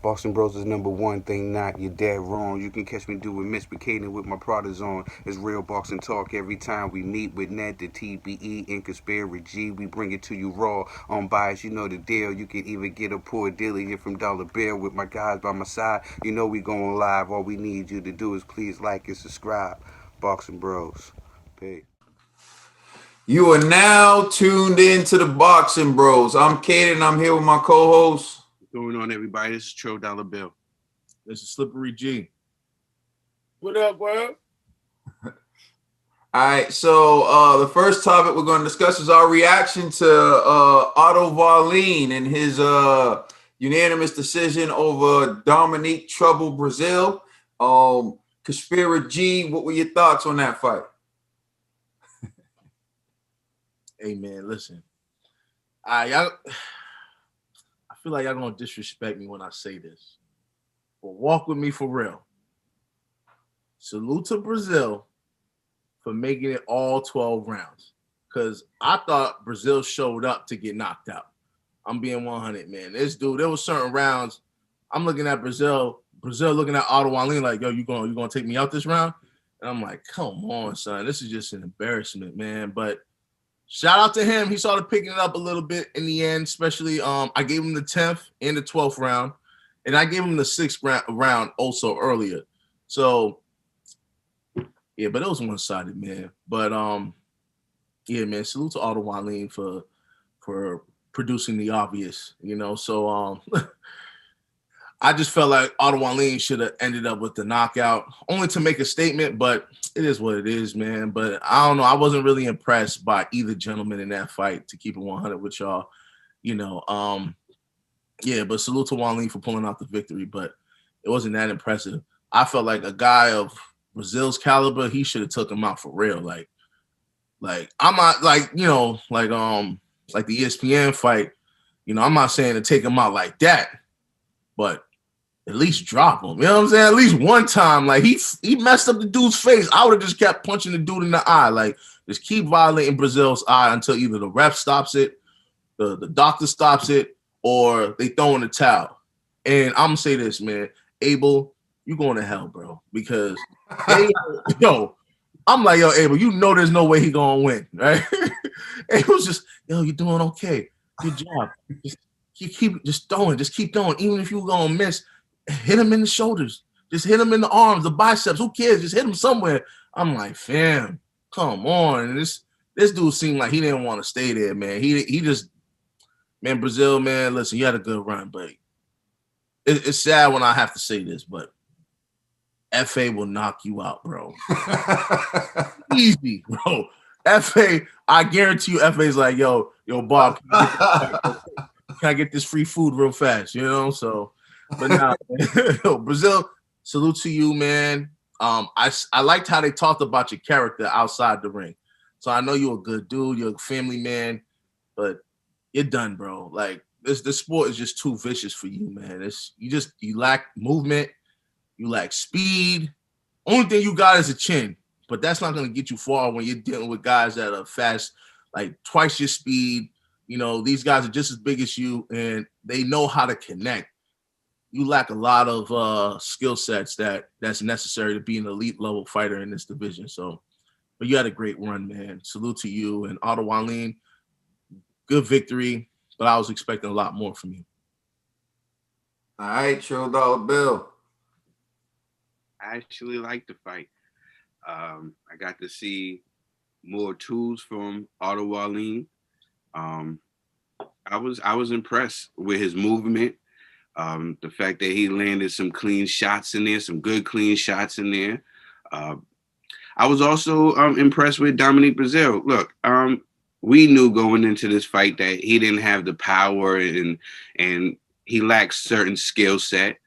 Boston Bros is number one thing not, you're dead wrong. You can catch me doing misbehaving with my products on. It's real boxing talk every time we meet with Ned, the TBE, and Conspiracy G. We bring it to you raw, unbiased, you know the deal. You can even get a poor dealer here from Dollar Bill with my guys by my side. You know we going live. All we need you to do is please like and subscribe. Boxing Bros. Peace. You are now tuned in to the Boxing Bros. I'm Kaden. I'm here with my co-host. What's going on, everybody? This is Tro Dollar Bill. This is Slippery G. What up, bro? All right, so the first topic we're going to discuss is our reaction to Otto Wallin and his unanimous decision over Dominic Breazeale. Conspiracy G, what were your thoughts on that fight? Hey man, listen. I feel like y'all gonna disrespect me when I say this, but walk with me for real. Salute to Brazil for making it all 12 rounds, because I thought Brazil showed up to get knocked out. I'm being 100, man. This dude, there was certain rounds. I'm looking at Brazil looking at Otto Wallin like, yo, you gonna take me out this round? And I'm like, come on, son, this is just an embarrassment, man. But shout out to him. He started picking it up a little bit in the end, especially I gave him the 10th and the 12th round, and I gave him the 6th round also earlier. So, yeah, but it was one-sided, man. But, yeah, man, salute to Otto Wallin for producing the obvious, you know. So, I just felt like Otto Wallin should have ended up with the knockout, only to make a statement, but it is what it is, man. But I don't know. I wasn't really impressed by either gentleman in that fight, to keep it 100 with y'all. You know, yeah, but salute to Wallin for pulling out the victory, but it wasn't that impressive. I felt like a guy of Brazil's caliber, he should have took him out for real. Like I'm not like, you know, like the ESPN fight, you know, I'm not saying to take him out like that, but at least drop him. You know what I'm saying? At least one time. Like, he messed up the dude's face. I would have just kept punching the dude in the eye. Like, just keep violating Brazil's eye until either the ref stops it, the doctor stops it, or they throw in the towel. And I'm going to say this, man. Abel, you going to hell, bro. Because, yo, I'm like, yo, Abel, you know there's no way he going to win, right? Abel's just, yo, you're doing okay. Good job. Just keep throwing. Even if you're going to miss, hit him in the shoulders. Just hit him in the arms, the biceps. Who cares? Just hit him somewhere. I'm like, fam, come on. And this dude seemed like he didn't want to stay there, man. He just, man, Brazil, man, listen, you had a good run, but it's sad when I have to say this, but FA will knock you out, bro. Easy, bro. FA, I guarantee you, FA's like, yo, Bob, can I get this free food real fast? You know, so. But now, Brazil, salute to you, man. I liked how they talked about your character outside the ring. So I know you're a good dude, you're a family man, but you're done, bro. Like, this sport is just too vicious for you, man. You lack movement, you lack speed. Only thing you got is a chin, but that's not gonna get you far when you're dealing with guys that are fast, like twice your speed. You know, these guys are just as big as you, and they know how to connect. You lack a lot of skill sets that's necessary to be an elite level fighter in this division. So, but you had a great run, man. Salute to you and Otto Wallin. Good victory, but I was expecting a lot more from you. All right, Tro Dollar Bill. I actually like the fight. I got to see more tools from Otto Wallin. I was impressed with his movement. The fact that he landed some clean shots in there, some good clean shots in there. I was also impressed with Dominic Breazeale. Look, we knew going into this fight that he didn't have the power and he lacked certain skill set,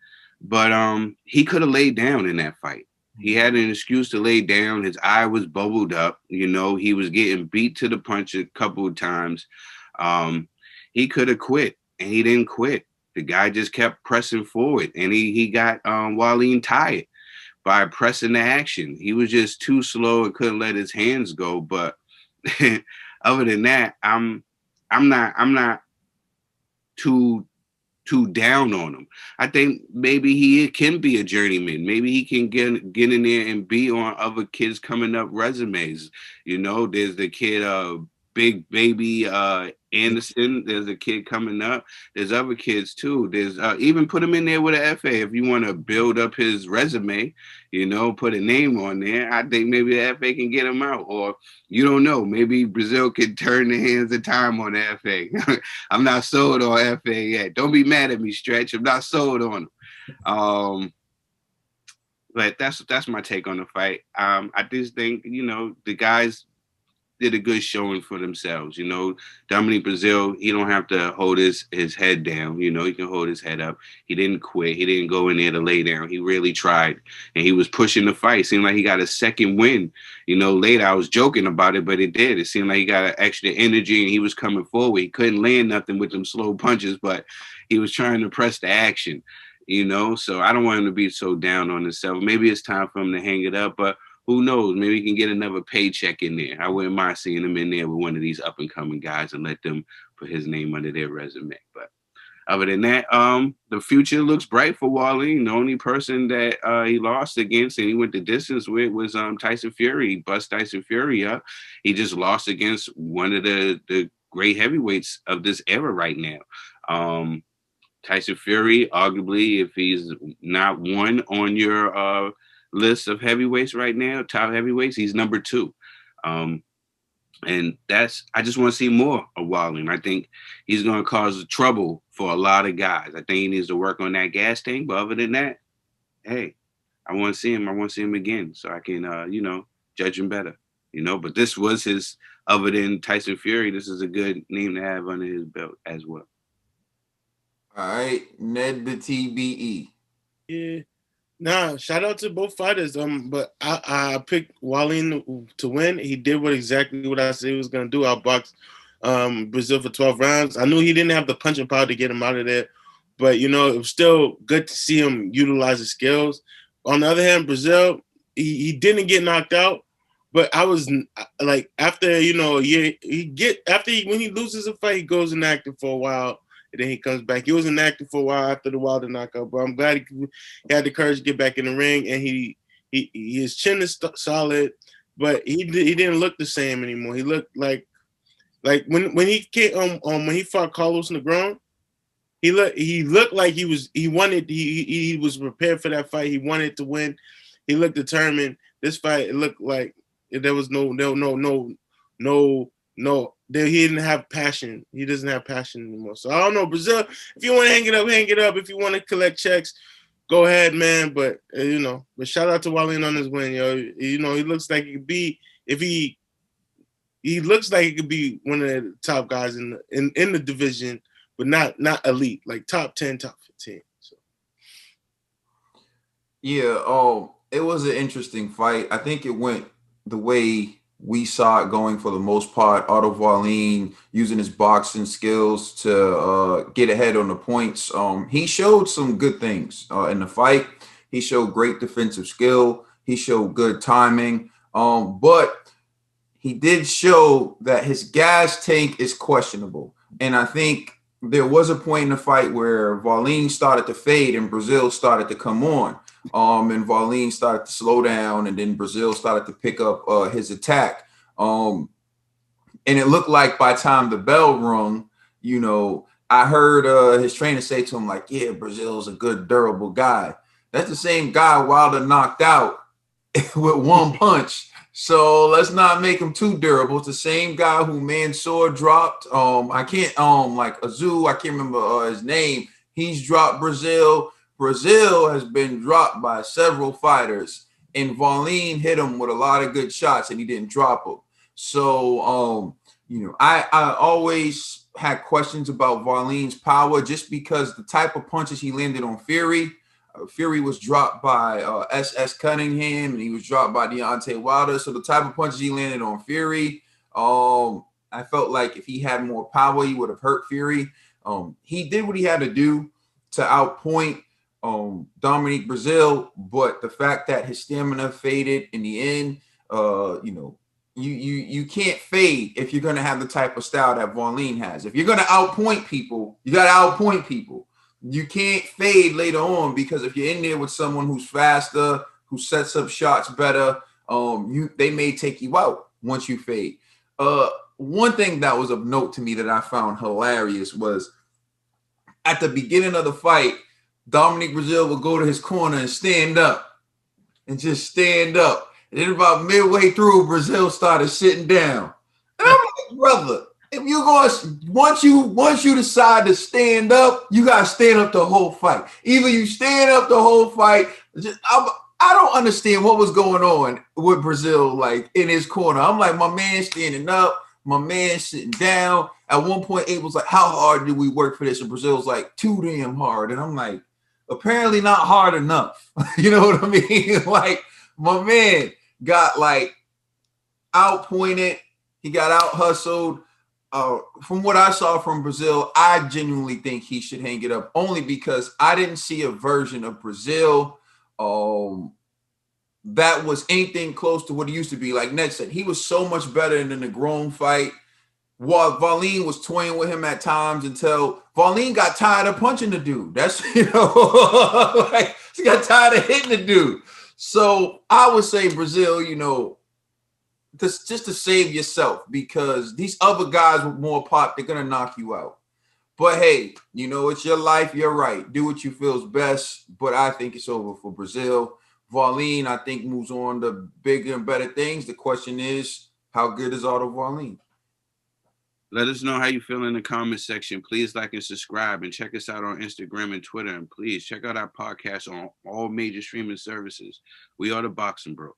but he could have laid down in that fight. He had an excuse to lay down. His eye was bubbled up. You know, he was getting beat to the punch a couple of times. He could have quit, and he didn't quit. The guy just kept pressing forward, and he got Wallin tired by pressing the action. He was just too slow and couldn't let his hands go. But other than that, I'm not too too down on him. I think maybe he can be a journeyman. Maybe he can get in there and be on other kids coming up resumes. You know, there's the kid Big Baby Anderson. There's a kid coming up. There's other kids too. There's even put him in there with an FA if you want to build up his resume. You know, put a name on there. I think maybe the FA can get him out, or you don't know. Maybe Breazeale can turn the hands of time on the FA. I'm not sold on FA yet. Don't be mad at me, Stretch. I'm not sold on him. But that's my take on the fight. I just think, you know, the guys did a good showing for themselves. You know, Dominic Breazeale, he don't have to hold his head down. You know, he can hold his head up. He didn't quit. He didn't go in there to lay down. He really tried, and he was pushing the fight. Seemed like he got a second win. You know, later I was joking about it, but it did. It seemed like he got an extra energy, and he was coming forward. He couldn't land nothing with them slow punches, but he was trying to press the action. You know, so I don't want him to be so down on himself. Maybe it's time for him to hang it up, but who knows? Maybe he can get another paycheck in there. I wouldn't mind seeing him in there with one of these up and coming guys and let them put his name under their resume. But other than that, the future looks bright for Wallin. The only person that he lost against and he went the distance with was Tyson Fury. He bust Tyson Fury up. He just lost against one of the great heavyweights of this era right now. Tyson Fury, arguably, if he's not one on your list of heavyweights right now, top heavyweights, he's number 2. And I just want to see more of Wallin. I think he's going to cause trouble for a lot of guys. I think he needs to work on that gas tank. But other than that, hey, I want to see him. I want to see him again so I can, judge him better. You know, but this was his, other than Tyson Fury, this is a good name to have under his belt as well. All right, Ned the TBE. Yeah. Nah, shout out to both fighters. But I picked Wallin to win. He did exactly what I said he was gonna do. I boxed Breazeale for 12 rounds. I knew he didn't have the punching power to get him out of there, but you know, it was still good to see him utilize his skills. On the other hand, Breazeale, he didn't get knocked out, but I was like, after, you know, when he loses a fight, he goes inactive for a while. And then he comes back. He was inactive for a while after the Wilder knockout, but I'm glad he had the courage to get back in the ring. And his chin is solid, but he didn't look the same anymore. He looked like when he fought Carlos Negron, he looked like he was prepared for that fight. He wanted to win. He looked determined. This fight, it looked like there was no. He didn't have passion. He doesn't have passion anymore. So I don't know, Breazeale. If you want to hang it up, hang it up. If you want to collect checks, go ahead, man. But but shout out to Wallin on his win, yo. You know, he looks like he could be he looks like he could be one of the top guys in the division, but not elite, like top 10, top 15. So yeah, it was an interesting fight. I think it went the way we saw it going for the most part. Otto Wallin using his boxing skills to get ahead on the points. He showed some good things in the fight. He showed great defensive skill. He showed good timing. But he did show that his gas tank is questionable. And I think there was a point in the fight where Wallin started to fade and Breazeale started to come on. And Wallin started to slow down, and then Breazeale started to pick up his attack. And it looked like by the time the bell rung, you know, I heard his trainer say to him, like, yeah, Breazeale's a good, durable guy. That's the same guy Wilder knocked out with one punch. So let's not make him too durable. It's the same guy who Mansoor dropped. I can't remember his name. He's dropped Breazeale. Breazeale has been dropped by several fighters, and Wallin hit him with a lot of good shots, and he didn't drop him. So, I always had questions about Wallin's power just because the type of punches he landed on Fury. Fury was dropped by S.S. Cunningham, and he was dropped by Deontay Wilder. So the type of punches he landed on Fury, I felt like if he had more power, he would have hurt Fury. He did what he had to do to outpoint Dominic Breazeale, but the fact that his stamina faded in the end, you can't fade if you're going to have the type of style that Wallin has. If you're going to outpoint people, you got to outpoint people. you can't fade later on, because if you're in there with someone who's faster, who sets up shots better, they may take you out once you fade. One thing that was of note to me that I found hilarious was at the beginning of the fight, Dominic Breazeale would go to his corner and stand up and just stand up. And then about midway through, Breazeale started sitting down. And I'm like, brother, if you're going, once you decide to stand up, you gotta stand up the whole fight. Either you stand up the whole fight. I don't understand what was going on with Breazeale, like in his corner. I'm like, my man standing up, my man sitting down. At one point, Abe was like, how hard did we work for this? And Breazeale's like, too damn hard. And I'm like, apparently not hard enough. You know what I mean? Like, my man got like outpointed. He got out hustled. From what I saw from Breazeale, I genuinely think he should hang it up, only because I didn't see a version of Breazeale that was anything close to what he used to be. Like Ned said, he was so much better in the Negron fight. While Wallin was toying with him at times until Wallin got tired of punching the dude. That's, like, he got tired of hitting the dude. So I would say Breazeale, just to save yourself, because these other guys with more pop, they're going to knock you out. But hey, it's your life. You're right. Do what you feel is best. But I think it's over for Breazeale. Wallin, I think, moves on to bigger and better things. The question is, how good is Otto Wallin? Let us know how you feel in the comment section. Please like and subscribe, and check us out on Instagram and Twitter. And please check out our podcast on all major streaming services. We are the Boxing Bros.